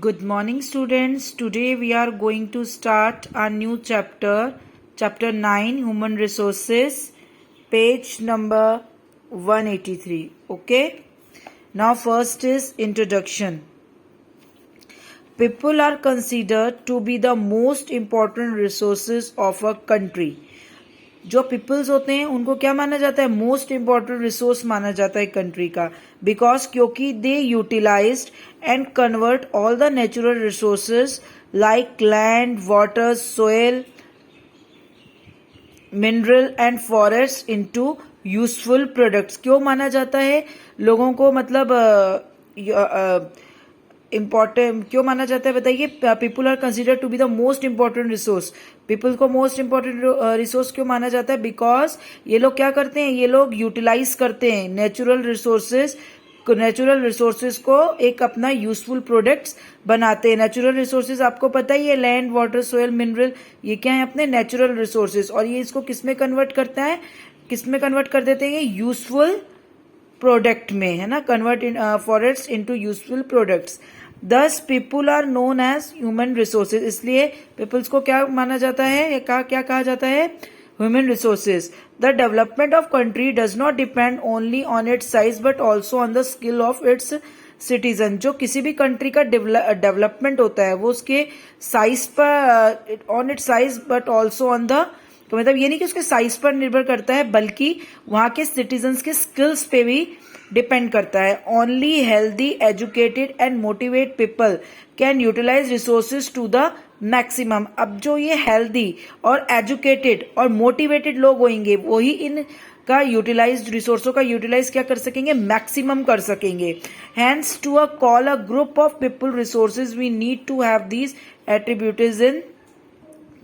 Good morning, students. Today we are going to start a new chapter, chapter 9, Human Resources, page number 183. Okay. Now, first is introduction. People are considered to be the most important resources of a country. जो peoples होते हैं उनको क्या माना जाता है? Most important resource माना जाता है कंट्री का, बिकॉज क्योंकि they utilized and convert all the natural resources like land, water, soil, mineral and forest into useful products. क्यों माना जाता है लोगों को, मतलब इम्पॉर्टेंट क्यों माना जाता है बताइए? People are considered to be the most important resource. People को मोस्ट इंपॉर्टेंट रिसोर्स क्यों माना जाता है? बिकॉज ये लोग क्या करते हैं, ये लोग यूटिलाइज करते हैं नेचुरल रिसोर्सेज को एक अपना यूजफुल प्रोडक्ट्स बनाते हैं. नेचुरल रिसोर्सेज आपको पता ही है, लैंड, वाटर, सोयल, मिनरल, ये क्या है? अपने नेचुरल रिसोर्सेज. और ये इसको किस में कन्वर्ट करता है? किस में कन्वर्ट कर देते हैं? यूजफुल प्रोडक्ट में, है ना. Convert in forest into useful products. These people are known as human resources. इसलिए पीपल्स को क्या माना जाता है, क्या कहा जाता है? Human resources. The development of country does not depend only on its size but also on the skill of its citizen. जो किसी भी कंट्री का डेवलपमेंट होता है वो उसके साइज पर, on its size but also on the, तो मतलब ये नहीं कि उसके साइज पर निर्भर करता है, बल्कि वहां के सिटीजन्स के स्किल्स पे भी डिपेंड करता है. Only healthy, educated and motivate people can utilize resources to the maximum. अब जो ये हेल्दी और एजुकेटेड और मोटिवेटेड लोग होंगे वही इन का यूटिलाइज रिसोर्सों का यूटिलाइज क्या कर सकेंगे? मैक्सिमम कर सकेंगे. Hence to call a group of people resources we need to have these attributes in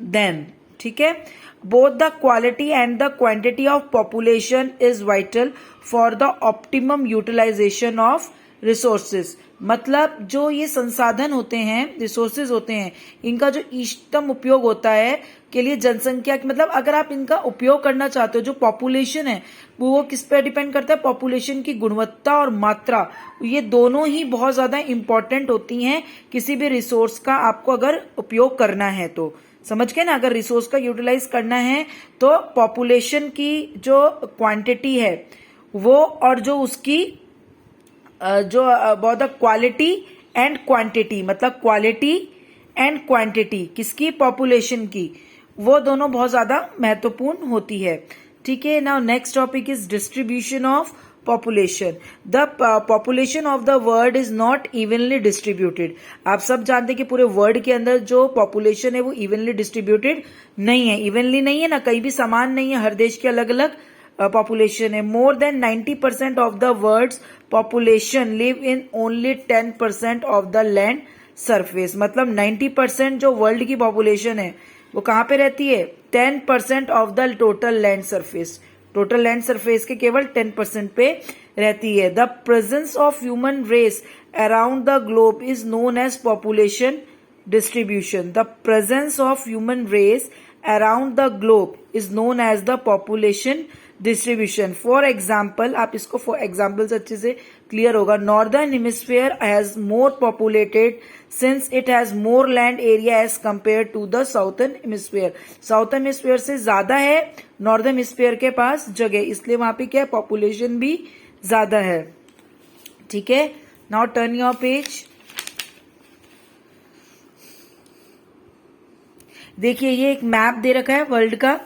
them. ठीक है. Both the quality and the quantity of population is vital for the optimum utilization of resources. मतलब जो ये संसाधन होते हैं, resources होते हैं, इनका जो इष्टतम उपयोग होता है के लिए जनसंख्या, मतलब अगर आप इनका उपयोग करना चाहते हो, जो पॉपुलेशन है वो किस पे डिपेंड करता है? पॉपुलेशन की गुणवत्ता और मात्रा, ये दोनों ही बहुत ज्यादा इंपॉर्टेंट होती हैं किसी भी रिसोर्स का आपको अगर उपयोग करना है तो. समझ गए ना. अगर रिसोर्स का यूटिलाइज करना है तो पॉपुलेशन की जो क्वांटिटी है वो, और जो उसकी जो बहुत क्वालिटी एंड क्वांटिटी, मतलब क्वालिटी एंड क्वांटिटी किसकी? पॉपुलेशन की, वो दोनों बहुत ज्यादा महत्वपूर्ण होती है. ठीक है. Now next topic is distribution of population. The population of the world is not evenly distributed. आप सब जानते हैं कि पूरे वर्ल्ड के अंदर जो पॉपुलेशन है वो इवनली डिस्ट्रीब्यूटेड नहीं है. इवनली नहीं है ना, कहीं भी समान नहीं है, हर देश के अलग अलग पॉपुलेशन है. More than 90% of the world's population live in only 10% of the land surface. मतलब 90% जो वर्ल्ड की पॉपुलेशन है वो कहाँ पे रहती है? 10% of the total land surface. Total land surface के केवल 10% पे रहती है. The presence of human race around the globe is known as population distribution. The presence of human race around the globe is known as the population distribution. For example, आप इसको for example से अच्छे से clear होगा. Northern hemisphere has more populated since it has more land area as compared to the southern hemisphere. Southern hemisphere से ज्यादा है northern hemisphere के पास जगह, इसलिए वहां पे क्या है? पॉपुलेशन भी ज्यादा है. ठीक है. Now turn your page. देखिए ये एक मैप दे रखा है वर्ल्ड का.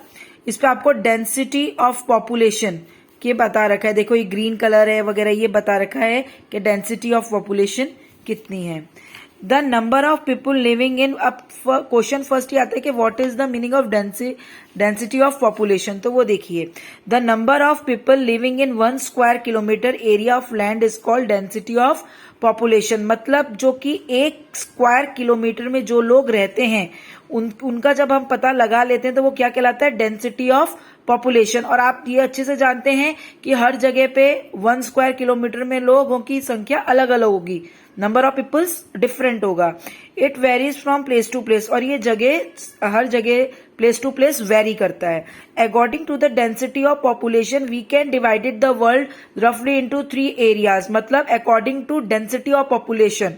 इस पे आपको डेंसिटी ऑफ पॉपुलेशन के बता रखा है. देखो ये ग्रीन कलर है वगैरह, ये बता रखा है कि डेंसिटी ऑफ पॉपुलेशन कितनी है. The number of people living in, अब क्वेश्चन फर्स्ट ही आता है कि what is the meaning of density of population. तो वो देखिए, the number of people living in 1 square kilometre area of land is called density of population. मतलब जो कि 1 स्क्वायर किलोमीटर में जो लोग रहते हैं उनका जब हम पता लगा लेते हैं तो वो क्या कहलाता है? Density of population. और आप ये अच्छे से जानते हैं कि हर जगह पे 1 स्क्वायर किलोमीटर में लोगों की संख्या अलग अलग होगी, नंबर ऑफ पीपल्स डिफरेंट होगा. It varies from place to place, और ये जगह हर जगह प्लेस टू प्लेस वेरी करता है. According to the density of population we can divided the world रफली इनटू 3 एरियाज. मतलब according to density of population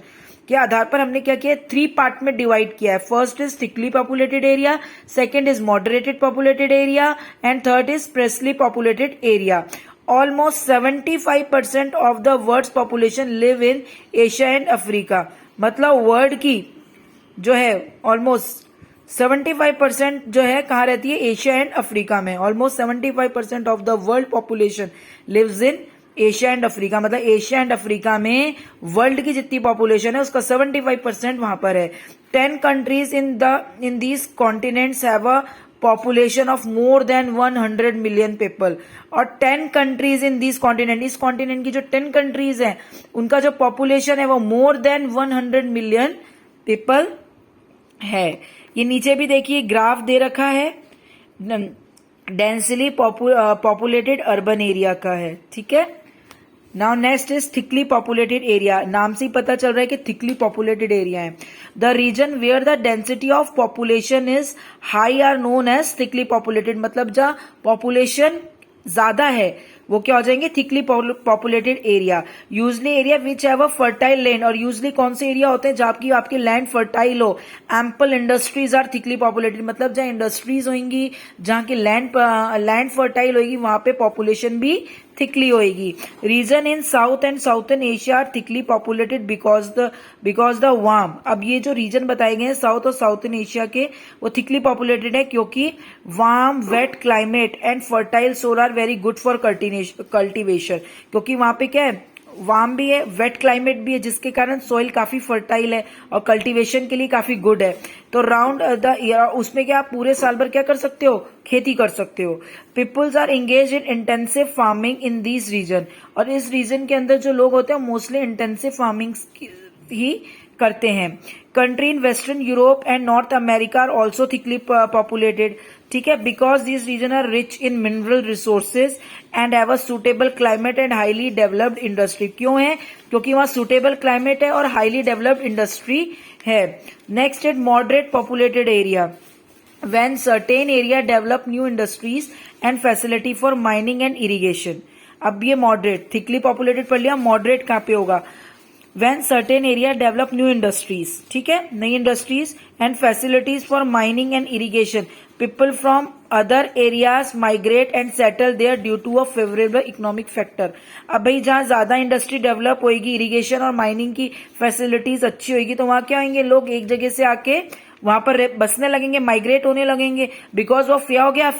के आधार पर हमने क्या किया, 3 पार्ट में डिवाइड किया है। First is thickly populated area, second is moderated populated area and third is sparsely populated area. Almost 75% of the world's population live in Asia and Africa. मतलब वर्ल्ड की जो है ऑलमोस्ट 75% जो है कहाँ रहती है, एशिया एंड अफ्रीका में। Almost 75% of the world population lives in Asia and Africa. मतलब एशिया एंड अफ्रीका में वर्ल्ड की जितनी पॉपुलेशन है उसका 75% वहां पर है। 10 countries in these continents have a population of more than 100 million people. और 10 कंट्रीज इन दिस कॉन्टिनेंट, इस कॉन्टिनेंट की जो 10 कंट्रीज हैं उनका जो पॉपुलेशन है वो मोर देन 100 मिलियन पीपल है। ये नीचे भी देखिए ग्राफ दे रखा है, डेंसली पॉपुलेटेड अर्बन एरिया का है, ठीक है। Now next is thickly populated area. नाम से ही पता चल रहा है कि थिकली पॉपुलेटेड एरिया है। The region where the density of population is high are known as thickly populated. मतलब जहाँ पॉपुलेशन ज्यादा है वो क्या हो जाएंगे, thickly populated area. Usually area which have a fertile land, और यूजली कौन से एरिया होते हैं जहाँ आपकी लैंड फर्टाइल हो। Ample industries are thickly populated. मतलब जहाँ इंडस्ट्रीज होंगी, जहाँ की लैंड फर्टाइल होगी वहां पे पॉपुलेशन भी थिकली होगी। Region in south and southern Asia are thickly populated because the warm. अब ये जो रीजन बताए गए हैं साउथ और साउथर्न एशिया के, वो थिकली पॉपुलेटेड है क्योंकि warm wet climate and fertile soil are very good for cultivation. क्योंकि वहां पे क्या है, वार्म भी है, वेट क्लाइमेट भी है, जिसके कारण सोइल काफी फर्टाइल है और कल्टीवेशन के लिए काफी गुड है। तो राउंड द ईयर उसमें क्या आप पूरे साल भर क्या कर सकते हो, खेती कर सकते हो। Peoples are engage in intensive farming in this region. और इस रीजन के अंदर जो लोग होते हैं मोस्टली इंटेंसिव फार्मिंग ही करते हैं। Country in western Europe and North America are also thickly populated, ठीक है, because this region are rich in mineral resources and have a suitable climate and highly developed industry. क्यों है, क्योंकि वहां suitable climate है और हाईली डेवलप्ड इंडस्ट्री है। Next is moderate populated area. When certain area develop new industries and facility for mining and irrigation। अब ये moderate, thickly populated पढ़ लिया, मॉडरेट कहाँ पे होगा, When certain area develop new industries, ठीक है, नई industries and facilities for mining and irrigation, people from other areas migrate and settle there due to a favourable economic factor. अब भाई जहां ज्यादा इंडस्ट्री डेवलप होगी, इरिगेशन और माइनिंग की फैसिलिटीज अच्छी होगी, तो वहां क्या होंगे, लोग एक जगह से आके वहां पर बसने लगेंगे, माइग्रेट होने लगेंगे, बिकॉज ऑफ क्या हो गया,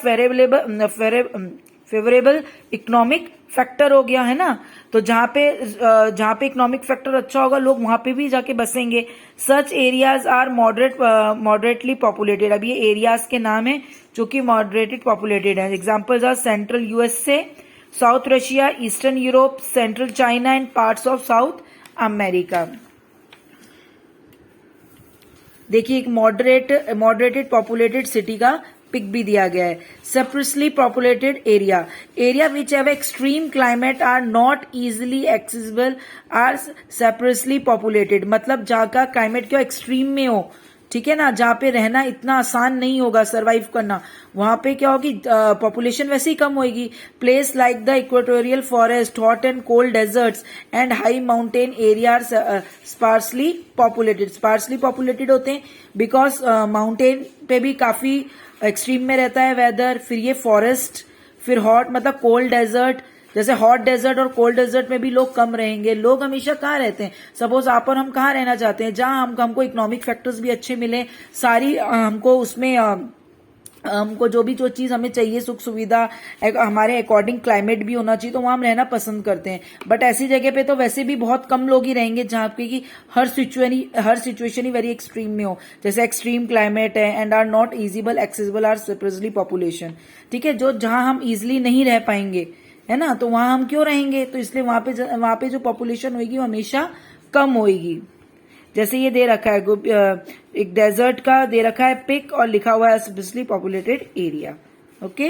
फेवरेबल इकोनॉमिक फैक्टर हो गया, है ना। तो जहां पे इकोनॉमिक फैक्टर अच्छा होगा लोग वहां पे भी जाके बसेंगे। Such areas are moderately populated. अब ये एरियाज के नाम है जो कि मॉडरेटेड पॉपुलेटेड है। Examples are central USA, south Russia, eastern Europe, central China and parts of south America. देखिए एक मॉडरेटेड पॉपुलेटेड सिटी का पिक भी दिया गया है। Separately populated area which have extreme climate are not easily accessible are separately populated. मतलब जहाँ का क्लाइमेट क्यों एक्सट्रीम में हो, ठीक है ना, जहाँ पे रहना इतना आसान नहीं होगा, सरवाइव करना, वहां पे क्या होगी, पॉपुलेशन वैसे ही कम होगी। Place like the equatorial forest, hot and cold deserts and high mountain area sparsely populated होते हैं बिकॉज माउंटेन पे भी काफी एक्सट्रीम में रहता है वेदर। फिर ये फॉरेस्ट, फिर हॉट मतलब कोल्ड डेजर्ट, जैसे हॉट डेजर्ट और कोल्ड डेजर्ट में भी लोग कम रहेंगे। लोग हमेशा कहाँ रहते हैं, सपोज आप और हम कहाँ रहना चाहते हैं, जहां हमको इकोनॉमिक फैक्टर्स भी अच्छे मिले, सारी हमको उसमें हमको जो चीज हमें चाहिए, सुख सुविधा हमारे अकॉर्डिंग क्लाइमेट भी होना चाहिए, तो वहां हम रहना पसंद करते हैं। बट ऐसी जगह पे तो वैसे भी बहुत कम लोग ही रहेंगे जहां पे कि हर सिचुएशन ही वेरी एक्सट्रीम में हो, जैसे एक्सट्रीम क्लाइमेट है and are not easily accessible are separately population, ठीक है, जो जहां हम इजिली नहीं रह पाएंगे, है ना, तो वहां हम क्यों रहेंगे, तो इसलिए वहां पे जो पॉपुलेशन होगी वो हमेशा कम होगी। जैसे ये दे रखा है एक डेजर्ट का दे रखा है पिक और लिखा हुआ है स्पेशली पॉपुलेटेड एरिया। ओके।